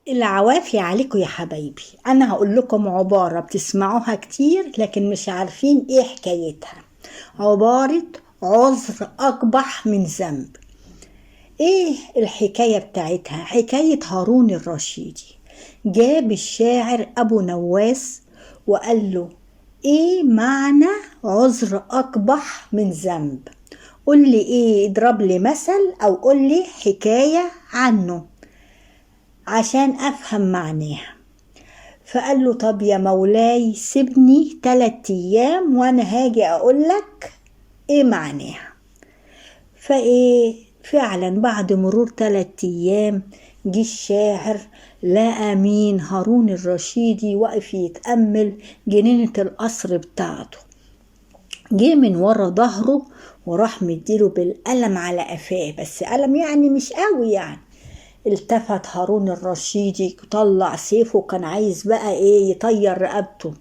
العوافي عليكم يا حبايبي. أنا هقول لكم عبارة بتسمعوها كتير لكن مش عارفين إيه حكايتها. عبارة عذر أقبح من ذنب. إيه الحكاية بتاعتها؟ حكاية هارون الرشيدي. جاب الشاعر أبو نواس وقال له: إيه معنى عذر أقبح من ذنب؟ قل لي إيه، اضرب لي مثل أو قل لي حكاية عنه عشان أفهم معناها. فقال له: طب يا مولاي سيبني 3 أيام وأنا هاجي أقولك إيه معناها. فإيه فعلا بعد مرور 3 أيام جه الشاعر لقى مين؟ هارون الرشيدي واقف يتأمل جنينة القصر بتاعته. جه من ورا ظهره وراح مديله بالقلم على قفاه، بس قلم يعني مش قوي يعني. التفت هارون الرشيدي وطلع سيفه وكان عايز بقى ايه يطير رقبته.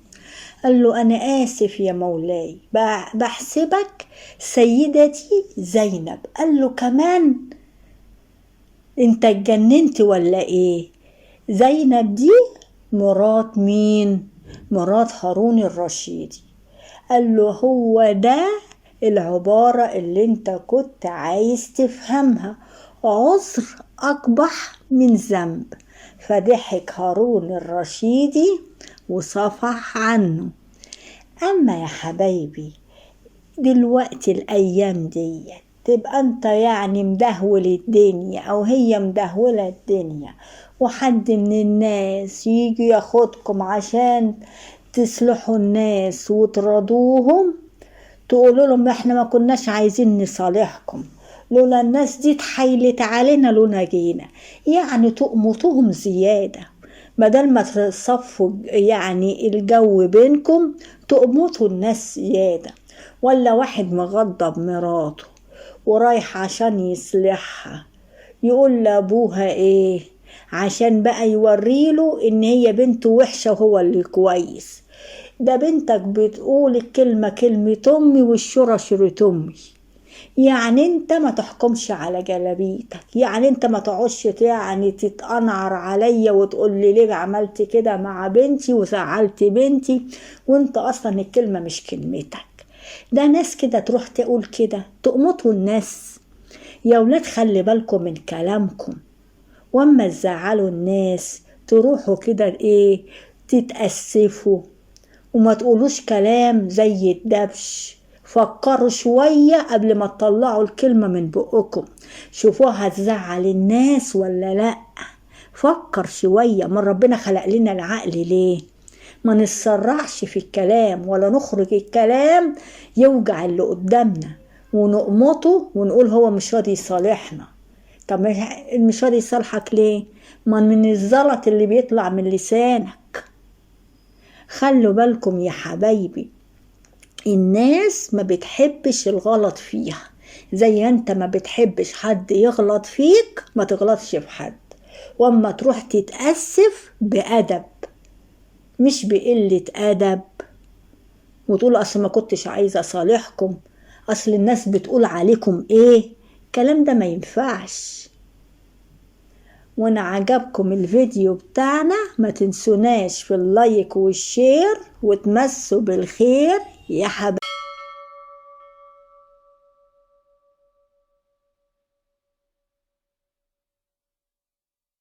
قال له: انا اسف يا مولاي، بحسبك سيدتي زينب. قال له: كمان انت اتجننت ولا ايه؟ زينب دي مرات مين؟ مرات هارون الرشيدي. قال له: هو ده العبارة اللي انت كنت عايز تفهمها، عذر أقبح من ذنب. فضحك هارون الرشيدي وصفح عنه. أما يا حبايبي دلوقتي الأيام دي تبقى انت يعني مدهول الدنيا أو هي مدهولة الدنيا، وحد من الناس يجي ياخدكم عشان تصلحوا الناس وترضوهم، تقولوا لهم: احنا ما كناش عايزين نصالحكم، لولا الناس دي اتحايلت علينا لولا جينا. يعني تقمطوهم زيادة، بدل ما تصفوا يعني الجو بينكم تقمطوا الناس زيادة. ولا واحد مغضب مراته ورايح عشان يصلحها يقول لابوها ايه عشان بقى يوريله ان هي بنته وحشة وهو اللي كويس؟ ده بنتك بتقول الكلمة كلمة امي والشورى شورة امي. يعني انت ما تحكمش على جلابيتك، يعني انت ما تقعدش يعني تتقنعر عليا وتقول لي ليه عملت كده مع بنتي وزعلت بنتي وانت اصلا الكلمة مش كلمتك. ده ناس كده تروح تقول كده تقمطوا الناس. يا ولاد خلي بالكم من كلامكم، واما تزعلوا الناس تروحوا كده ايه تتأسفوا وما تقولوش كلام زي الدبش. فكروا شوية قبل ما تطلعوا الكلمة من بقكم، شوفوها هتزعل الناس ولا لا. فكر شوية، من ربنا خلق لنا العقل ليه؟ ما نتسرعش في الكلام ولا نخرج الكلام يوجع اللي قدامنا ونقمطه ونقول هو مش راضي يصالحنا. طب مش راضي يصالحك ليه؟ ما من الزلط اللي بيطلع من لسانك. خلوا بالكم يا حبايبي، الناس ما بتحبش الغلط فيها، زي انت ما بتحبش حد يغلط فيك ما تغلطش في حد. واما تروح تتأسف بأدب مش بقلة أدب وتقول أصل ما كنتش عايزة أصالحكم، أصل الناس بتقول عليكم إيه. الكلام ده ما ينفعش. وانا عجبكم الفيديو بتاعنا ما تنسوناش في اللايك والشير وتمسوا بالخير يا حبايبي.